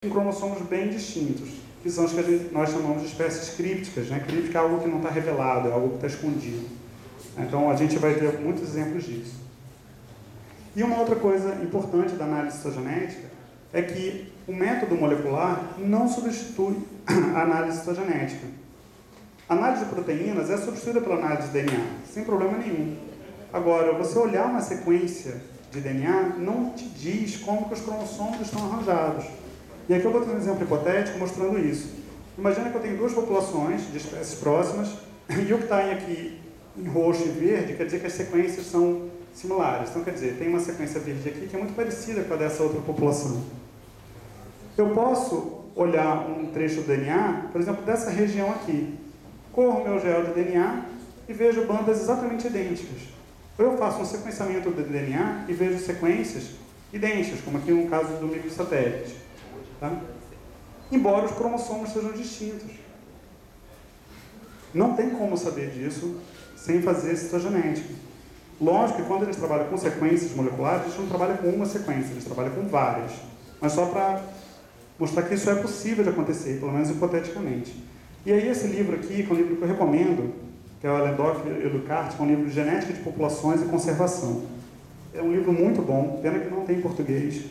com cromossomos bem distintos, que são os que nós chamamos de espécies crípticas. Né? Críptica é algo que não está revelado, é algo que está escondido. Então a gente vai ter muitos exemplos disso. E uma outra coisa importante da análise citogenética é que o método molecular não substitui a análise citogenética. A análise de proteínas é substituída pela análise de DNA, sem problema nenhum. Agora, você olhar uma sequência de DNA não te diz como que os cromossomos estão arranjados. E aqui eu vou ter um exemplo hipotético mostrando isso. Imagina que eu tenho duas populações de espécies próximas, e o que está aqui em roxo e verde quer dizer que as sequências são similares. Então, quer dizer, tem uma sequência verde aqui que é muito parecida com a dessa outra população. Eu posso olhar um trecho do DNA, por exemplo, dessa região aqui. Corro meu gel de DNA e vejo bandas exatamente idênticas. Ou eu faço um sequenciamento do DNA e vejo sequências idênticas, como aqui no caso do microsatélite. Tá? Embora os cromossomos sejam distintos. Não tem como saber disso sem fazer citogenética. Lógico que quando a gente trabalha com sequências moleculares, a gente não trabalha com uma sequência, a gente trabalha com várias. Mas só para mostrar que isso é possível de acontecer, pelo menos hipoteticamente. E aí esse livro aqui, que é um livro que eu recomendo, que é o Allendorf e Lucart, que é um livro de genética de populações e conservação. É um livro muito bom, pena que não tem em português.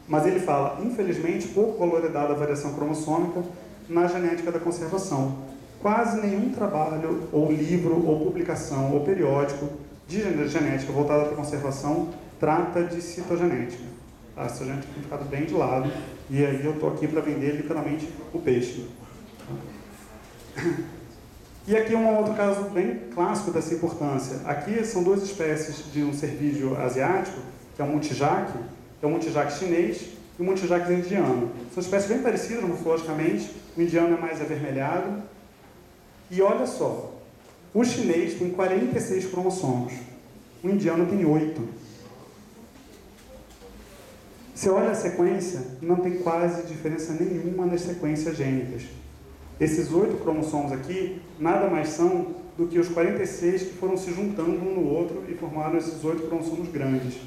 Mas ele fala, infelizmente, pouco valor é dado à variação cromossômica na genética da conservação. Quase nenhum trabalho, ou livro, ou publicação, ou periódico de genética voltada para a conservação trata de citogenética. A citogenética tem ficado bem de lado, e aí eu estou aqui para vender literalmente o peixe. E aqui um outro caso bem clássico dessa importância. Aqui são duas espécies de um cervídeo asiático, que é o Muntijake, que é o Muntijake chinês e o Muntijake indiano. São espécies bem parecidas morfologicamente, o indiano é mais avermelhado. E olha só, o chinês tem 46 cromossomos, o indiano tem 8. Você olha a sequência, não tem quase diferença nenhuma nas sequências gênicas. Esses 8 cromossomos aqui, nada mais são do que os 46 que foram se juntando um no outro e formaram esses 8 cromossomos grandes.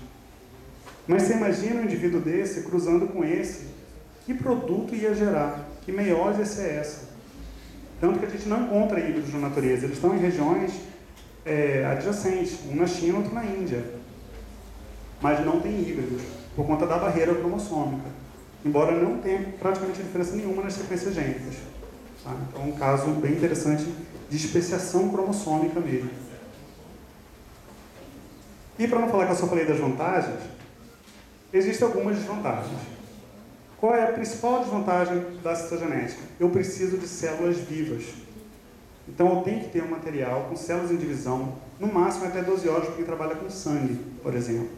Mas você imagina um indivíduo desse cruzando com esse, que produto ia gerar? Que meiose é essa? Tanto que a gente não encontra híbridos na natureza, eles estão em regiões adjacentes, um na China e outro na Índia. Mas não tem híbridos, por conta da barreira cromossômica, embora não tenha praticamente diferença nenhuma nas sequências gênicas. Tá? Então é um caso bem interessante de especiação cromossômica mesmo. E para não falar que eu só falei das vantagens, existem algumas desvantagens. Qual é a principal desvantagem da citogenética? Eu preciso de células vivas. Então eu tenho que ter um material com células em divisão, no máximo até 12 horas, para quem trabalha com sangue, por exemplo.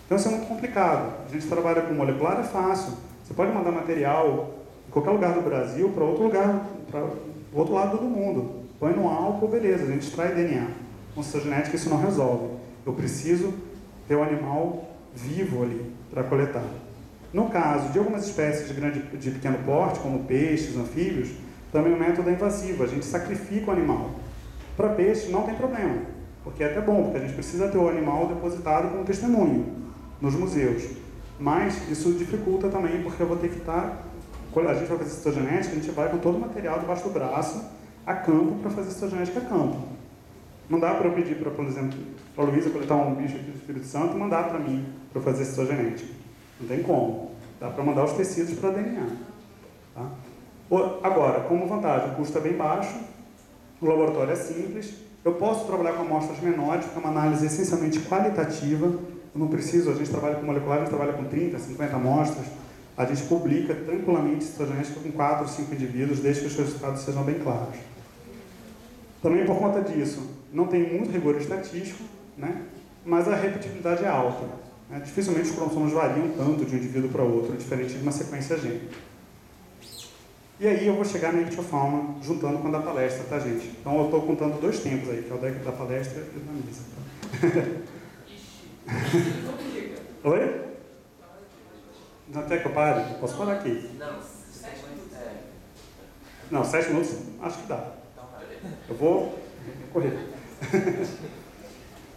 Então isso é muito complicado. A gente trabalha com molecular, é fácil. Você pode mandar material em qualquer lugar do Brasil para outro lugar, para o outro lado do mundo. Põe no álcool, beleza, a gente extrai DNA. Com citogenética isso não resolve. Eu preciso ter um animal vivo ali para coletar. No caso de algumas espécies de pequeno porte, como peixes, anfíbios, também o método é invasivo, a gente sacrifica o animal. Para peixe não tem problema, porque é até bom, porque a gente precisa ter o animal depositado como testemunho nos museus. Mas isso dificulta também, porque eu vou ter que estar... Quando a gente vai fazer citogenética, a gente vai com todo o material debaixo do braço a campo para fazer citogenética a campo. Não dá para eu pedir, por exemplo, para a Luísa coletar um bicho aqui do Espírito Santo e mandar para mim para fazer citogenética. Não tem como. Dá para mandar os tecidos para DNA. Tá? Agora, como vantagem, o custo é bem baixo, o laboratório é simples, eu posso trabalhar com amostras menores, porque é uma análise essencialmente qualitativa. Eu não preciso, a gente trabalha com molecular, a gente trabalha com 30, 50 amostras, a gente publica tranquilamente citogenética com 4 ou 5 indivíduos, desde que os resultados sejam bem claros. Também por conta disso, não tem muito rigor estatístico, né? Mas a repetibilidade é alta. Né? Dificilmente os cromossomos variam tanto de um indivíduo para outro, diferente de uma sequência gênica. E aí eu vou chegar na ictiofauna, juntando com a da palestra, tá, gente? Então eu estou contando 2 tempos aí, que é o da palestra e da mesa. Tá? Oi? Até que eu pare? Posso parar aqui? Não, 7 minutos acho que dá. Eu vou correr.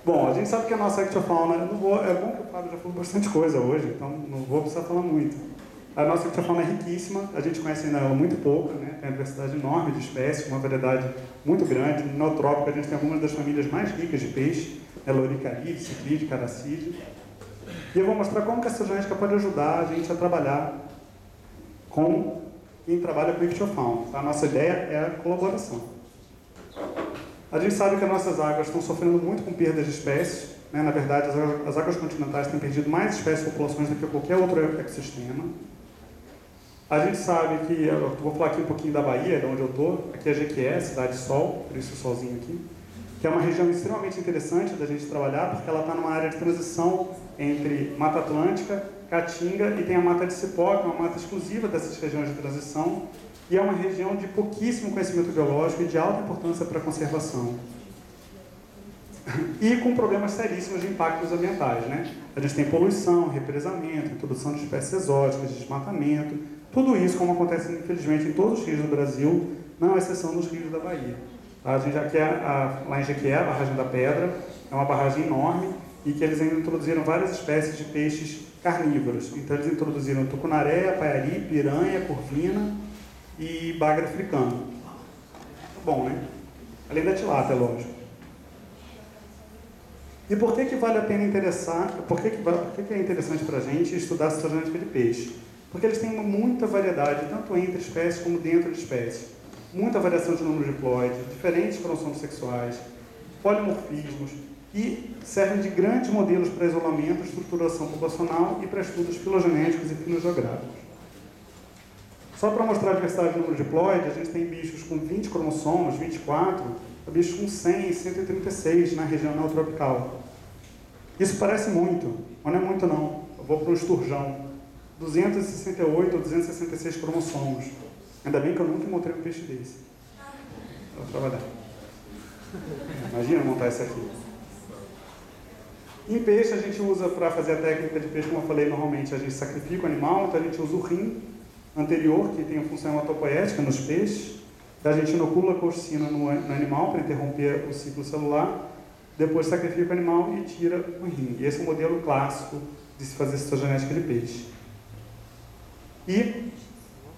Bom, a gente sabe que a nossa ictiofauna, é bom que o Fábio já falou bastante coisa hoje, então não vou precisar falar muito. A nossa ictiofauna é riquíssima, a gente conhece ainda muito pouco, né? Tem uma diversidade enorme de espécies, uma variedade muito grande. No neotrópico a gente tem algumas das famílias mais ricas de peixe, Loricarid, Ciclide, Caracide. E eu vou mostrar como que essa genética pode ajudar a gente a trabalhar com quem trabalha com ictiofauna. A nossa ideia é a colaboração. A gente sabe que as nossas águas estão sofrendo muito com perdas de espécies, né? Na verdade, as águas continentais têm perdido mais espécies e populações do que qualquer outro ecossistema. A gente sabe que, eu vou falar aqui um pouquinho da Bahia, de onde eu estou, aqui é Jequié, Cidade Sol, por isso o solzinho aqui, que é uma região extremamente interessante da gente trabalhar, porque ela está numa área de transição entre Mata Atlântica, Caatinga e tem a Mata de Cipó, que é uma mata exclusiva dessas regiões de transição, e é uma região de pouquíssimo conhecimento biológico e de alta importância para a conservação. E com problemas seríssimos de impactos ambientais, né? A gente tem poluição, represamento, introdução de espécies exóticas, desmatamento, tudo isso, como acontece, infelizmente, em todos os rios do Brasil, não é exceção dos rios da Bahia. A gente aqui lá em Jequié, a Barragem da Pedra, é uma barragem enorme e que eles ainda introduziram várias espécies de peixes carnívoros. Então, eles introduziram tucunaré, paiari, piranha, corvina e bagre africano. Bom, né? Além da tilápia, lógico. E por que vale a pena por que é interessante para a gente estudar a citogenética de peixe? Porque eles têm muita variedade, tanto entre espécies como dentro de espécies. Muita variação de número de diploides, diferentes cromossomos sexuais, polimorfismos, e servem de grandes modelos para isolamento, estruturação populacional e para estudos filogenéticos e filogeográficos. Só para mostrar a diversidade do número de diploide, a gente tem bichos com 20 cromossomos, 24, bichos com 100 e 136 na região neotropical. Isso parece muito, mas não é muito não. Eu vou para um esturjão. 268 ou 266 cromossomos. Ainda bem que eu nunca encontrei um peixe desse. Vou trabalhar. Imagina montar esse aqui. Em peixe, a gente usa, para fazer a técnica de peixe, como eu falei, normalmente a gente sacrifica o animal, então a gente usa o rim anterior, que tem a função hematopoética nos peixes. A gente inocula a colchicina no animal para interromper o ciclo celular. Depois sacrifica o animal e tira o rim. E esse é o modelo clássico de se fazer citogenética de peixe. E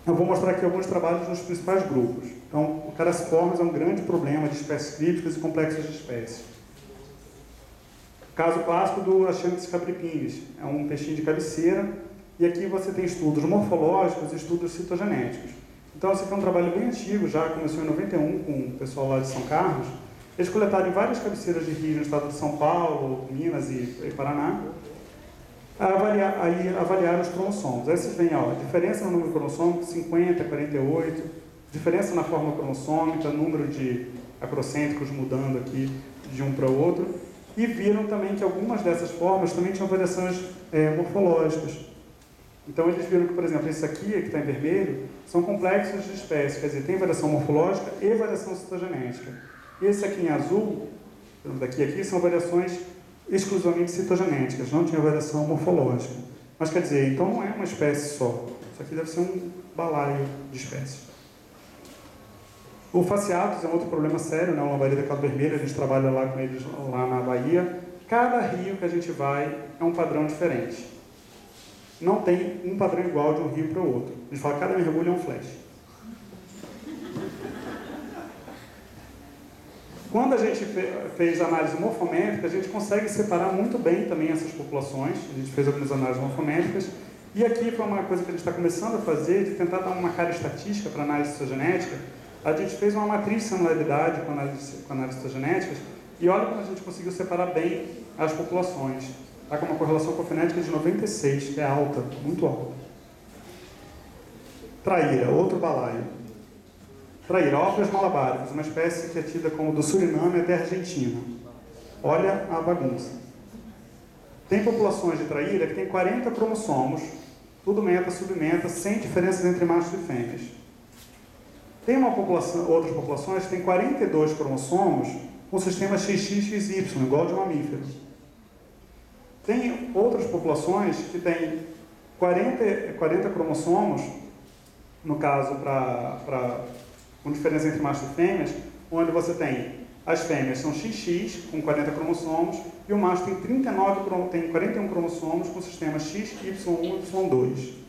eu vou mostrar aqui alguns trabalhos nos principais grupos. Então, o Carassiformes é um grande problema de espécies críticas e complexos de espécies. O caso clássico do Axanthes capripinnis, é um peixinho de cabeceira, e aqui você tem estudos morfológicos e estudos citogenéticos. Então, esse aqui é um trabalho bem antigo, já começou em 91 com o pessoal lá de São Carlos. Eles coletaram em várias cabeceiras de rios no estado de São Paulo, Minas e Paraná, avaliar os cromossomos. Aí vocês veem, ó, diferença no número de cromossomos, 50, 48, diferença na forma cromossômica, número de acrocêntricos mudando aqui de um para o outro, e viram também que algumas dessas formas também tinham variações morfológicas. Então eles viram que, por exemplo, esse aqui, que está em vermelho, são complexos de espécies, quer dizer, tem variação morfológica e variação citogenética. Esse aqui em azul, daqui a aqui, são variações exclusivamente citogenéticas, não tinha variação morfológica. Mas quer dizer, então não é uma espécie só. Isso aqui deve ser um balaio de espécies. O fasciatus é um outro problema sério, né? O lambari da cauda vermelha, a gente trabalha lá com eles lá na Bahia. Cada rio que a gente vai é um padrão diferente. Não tem um padrão igual de um rio para o outro. A gente fala que cada mergulho é um flash. Quando a gente fez análise morfométrica, a gente consegue separar muito bem também essas populações. A gente fez algumas análises morfométricas. E aqui foi uma coisa que a gente está começando a fazer, de tentar dar uma cara estatística para a análise citogenética. A gente fez uma matriz de similaridade com análise citogenéticas, e olha como a gente conseguiu separar bem as populações. Está com uma correlação cofinética de 96, que é alta, muito alta. Traíra, outro balaio. Traíra, Orcas malabaricus, uma espécie que é tida como do Suriname até a Argentina. Olha a bagunça. Tem populações de traíra que tem 40 cromossomos, tudo meta, submeta, sem diferenças entre machos e fêmeas. Tem outras populações que têm 42 cromossomos com sistema XXXY, igual de mamíferos. Tem outras populações que têm 40 cromossomos, no caso, com diferença entre machos e fêmeas, onde você tem as fêmeas são XX, com 40 cromossomos, e o macho tem 41 cromossomos com sistema XY1 e Y2.